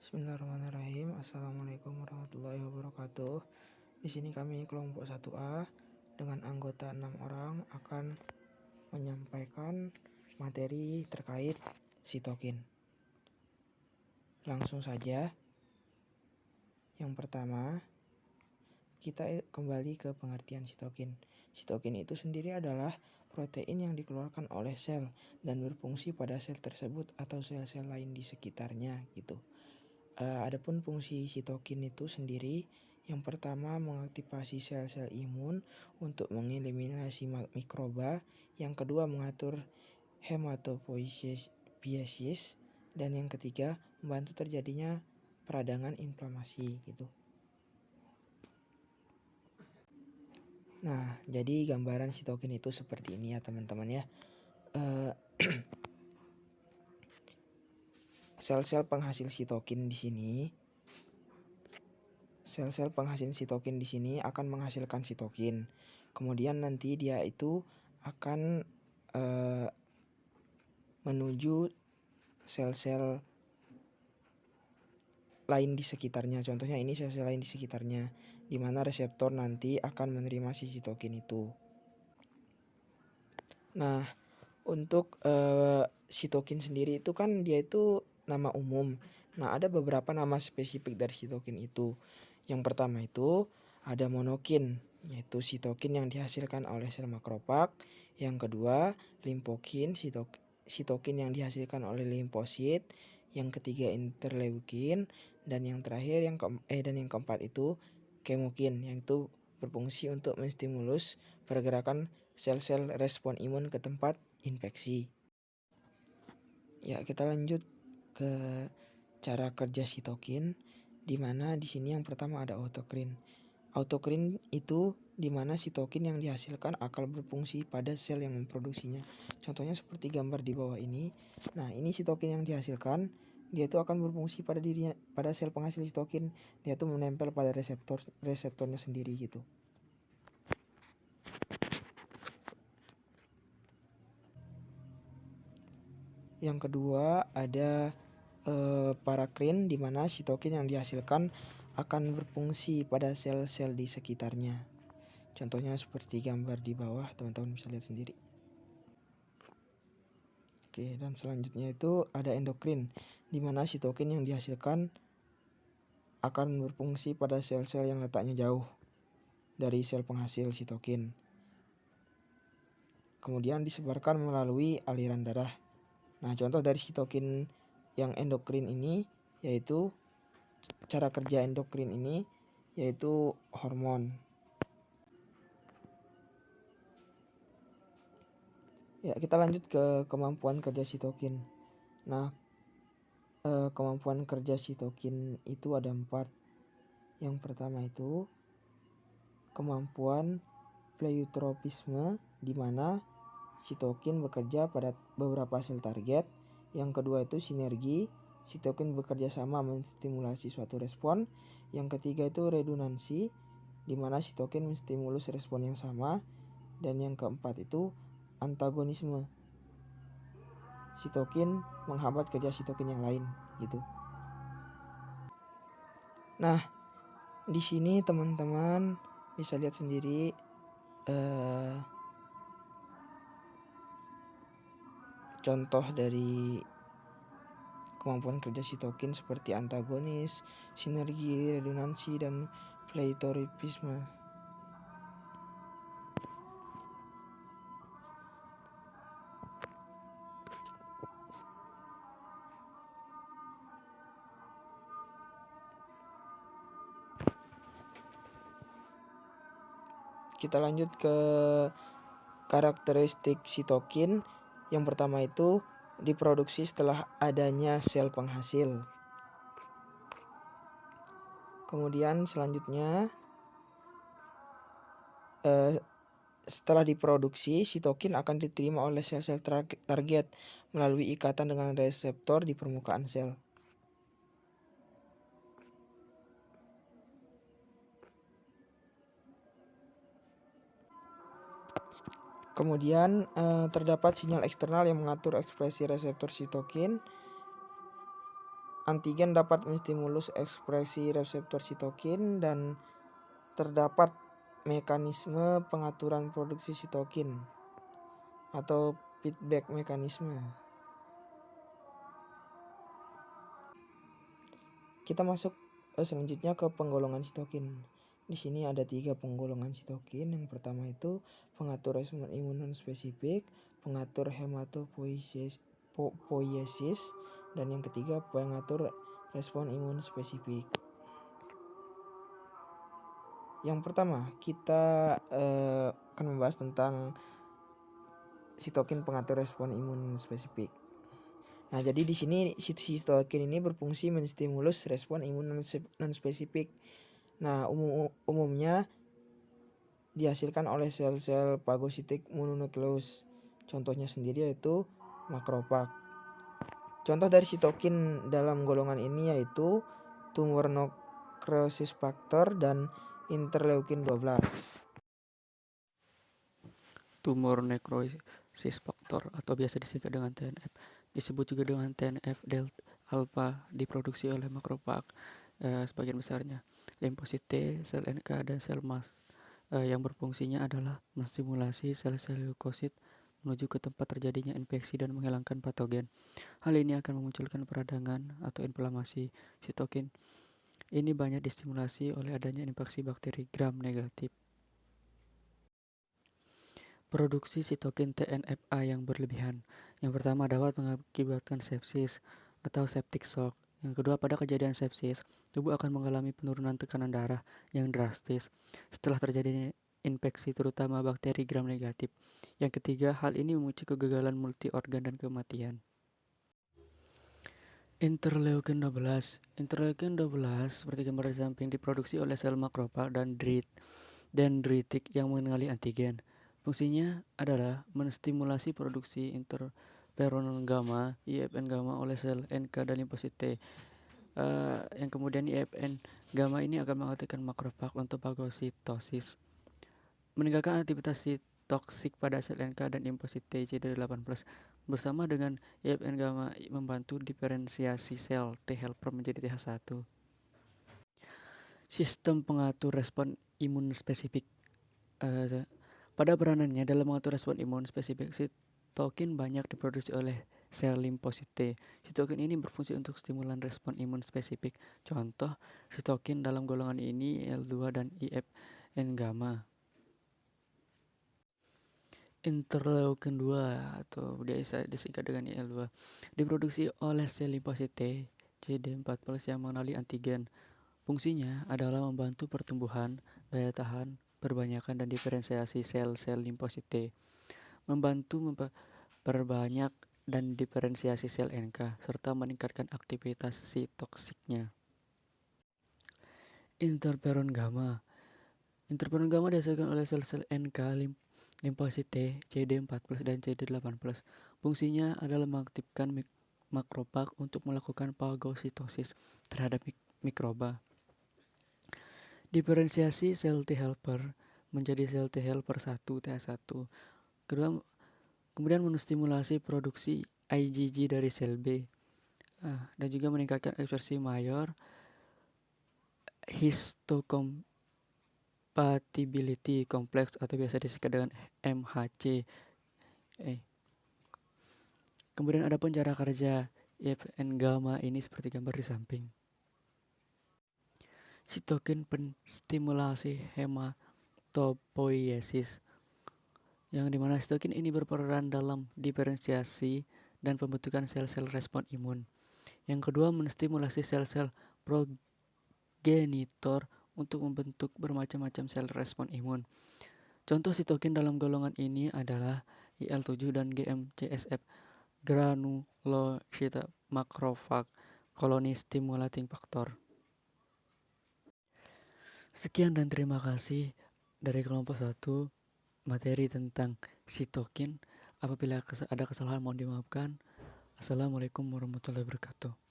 Bismillahirrahmanirrahim. Assalamualaikum warahmatullahi wabarakatuh. Di sini kami kelompok 1A dengan anggota 6 orang akan menyampaikan materi terkait sitokin. Langsung saja. Yang pertama, kita kembali ke pengertian sitokin. Sitokin itu sendiri adalah protein yang dikeluarkan oleh sel dan berfungsi pada sel tersebut atau sel-sel lain di sekitarnya gitu. Adapun fungsi sitokin itu sendiri, yang pertama mengaktifasi sel-sel imun untuk mengeliminasi mikroba, yang kedua mengatur hematopoiesis, dan yang ketiga membantu terjadinya peradangan inflamasi gitu. Nah, jadi gambaran sitokin itu seperti ini ya teman-teman ya. Sel-sel penghasil sitokin di sini. Sel-sel penghasil sitokin di sini akan menghasilkan sitokin. Kemudian nanti dia itu akan menuju sel-sel lain di sekitarnya. Contohnya ini sel-sel lain di sekitarnya, di mana reseptor nanti akan menerima si sitokin itu. Nah, untuk sitokin sendiri itu kan dia itu nama umum. Nah, ada beberapa nama spesifik dari sitokin itu. Yang pertama itu ada monokin, yaitu sitokin yang dihasilkan oleh sel makrofag. Yang kedua, limfokin, sitokin yang dihasilkan oleh limfosit. Yang ketiga, interleukin, dan yang terakhir yang keempat itu kemokin, yang itu berfungsi untuk menstimulus pergerakan sel-sel respon imun ke tempat infeksi. Ya, kita lanjut ke cara kerja sitokin, di mana di sini yang pertama ada autokrin. Autokrin itu di mana sitokin yang dihasilkan akan berfungsi pada sel yang memproduksinya. Contohnya seperti gambar di bawah ini. Nah, ini sitokin yang dihasilkan, dia itu akan berfungsi pada dirinya, pada sel penghasil sitokin. Dia itu menempel pada reseptornya sendiri gitu. Yang kedua ada parakrin, di mana sitokin yang dihasilkan akan berfungsi pada sel-sel di sekitarnya. Contohnya seperti gambar di bawah, teman-teman bisa lihat sendiri. Oke, dan selanjutnya itu ada endokrin, di mana sitokin yang dihasilkan akan berfungsi pada sel-sel yang letaknya jauh dari sel penghasil sitokin. Kemudian disebarkan melalui aliran darah. Nah, contoh dari sitokin yang endokrin ini yaitu cara kerja endokrin ini yaitu hormon. Ya, kita lanjut ke kemampuan kerja sitokin. Nah, kemampuan kerja sitokin itu ada 4. Yang pertama itu kemampuan pleiotropisme, di mana sitokin bekerja pada beberapa sel target. Yang kedua itu sinergi, sitokin bekerja sama menstimulasi suatu respon. Yang ketiga itu redundansi, di mana sitokin menstimulus respon yang sama. Dan yang keempat itu antagonisme, sitokin menghambat kerja sitokin yang lain gitu. Nah, di sini teman-teman bisa lihat sendiri contoh dari kemampuan kerja sitokin seperti antagonis, sinergi, redundansi, dan pleiotropisme. Kita lanjut ke karakteristik sitokin. Yang pertama itu diproduksi setelah adanya sel penghasil. Kemudian selanjutnya setelah diproduksi, sitokin akan diterima oleh sel-sel target melalui ikatan dengan reseptor di permukaan sel. Kemudian terdapat sinyal eksternal yang mengatur ekspresi reseptor sitokin. antigen dapat menstimulus ekspresi reseptor sitokin dan terdapat mekanisme pengaturan produksi sitokin atau feedback mekanisme. Kita masuk selanjutnya ke penggolongan sitokin. Di sini ada 3 penggolongan sitokin. Yang pertama itu pengatur respon imun non spesifik, pengatur hematopoiesis, dan yang ketiga pengatur respon imun spesifik. Yang pertama kita akan membahas tentang sitokin pengatur respon imun spesifik. Nah, jadi di sini sitokin ini berfungsi menstimulus respon imun non spesifik. Nah, umumnya dihasilkan oleh sel-sel fagositik mononukleus. Contohnya sendiri yaitu makrofag. Contoh dari sitokin dalam golongan ini yaitu tumor necrosis factor dan interleukin 12. Tumor necrosis factor atau biasa disingkat dengan TNF disebut juga dengan TNF delta alpha diproduksi oleh makrofag sebagian besarnya limfosit T, sel NK dan sel mast yang berfungsinya adalah menstimulasi sel-sel leukosit menuju ke tempat terjadinya infeksi dan menghilangkan patogen. Hal ini akan memunculkan peradangan atau inflamasi. Sitokin ini banyak distimulasi oleh adanya infeksi bakteri gram negatif. Produksi sitokin TNFA yang berlebihan. Yang pertama dapat mengakibatkan sepsis atau septic shock. Yang kedua, pada kejadian sepsis, tubuh akan mengalami penurunan tekanan darah yang drastis setelah terjadinya infeksi terutama bakteri gram negatif. Yang ketiga, hal ini memicu kegagalan multi organ dan kematian. Interleukin 12. Interleukin 12 seperti gambar di samping diproduksi oleh sel makrofag dan dendritik yang mengenali antigen. Fungsinya adalah menstimulasi produksi interferon gamma, IFN gamma oleh sel NK dan limfosit T. Yang kemudian IFN gamma ini akan mengaktifkan makrofag untuk fagositosis, meningkatkan aktivitas toksik pada sel NK dan limfosit T CD8+. Bersama dengan IFN gamma membantu diferensiasi sel T helper menjadi TH1. Sistem pengatur respon imun spesifik. Pada peranannya dalam mengatur respon imun spesifik, sitokin banyak diproduksi oleh sel limfosit T. Sitokin ini berfungsi untuk stimulan respon imun spesifik. Contoh sitokin dalam golongan ini IL-2 dan IFN gamma. Interleukin 2 atau biasa disingkat dengan IL-2 diproduksi oleh sel limfosit T CD4+ yang mengenali antigen. Fungsinya adalah membantu pertumbuhan, daya tahan, perbanyakan dan diferensiasi sel-sel limfosit T, membantu memperbanyak dan diferensiasi sel NK, serta meningkatkan aktivitas sitoksiknya. Interferon gamma. Interferon gamma dihasilkan oleh sel-sel NK limfosit T, CD4+ dan CD8+. Fungsinya adalah mengaktifkan makrofag untuk melakukan fagositosis terhadap mikroba. Diferensiasi sel T helper menjadi sel T helper 1 TH1. Kemudian menstimulasi produksi IgG dari sel B. Dan juga meningkatkan ekspresi mayor histocompatibility complex atau biasa disingkat dengan MHC. Kemudian ada pun cara kerja IFN gamma ini seperti gambar di samping. Sitokin penstimulasi hematopoiesis, yang dimana sitokin ini berperan dalam diferensiasi dan pembentukan sel-sel respon imun. Yang kedua, menstimulasi sel-sel progenitor untuk membentuk bermacam-macam sel respon imun. Contoh sitokin dalam golongan ini adalah IL-7 dan GM-CSF, granulocyte macrophage colony stimulating factor. Sekian dan terima kasih dari kelompok 1 materi tentang sitokin. Apabila ada kesalahan mohon dimaafkan. Assalamualaikum warahmatullahi wabarakatuh.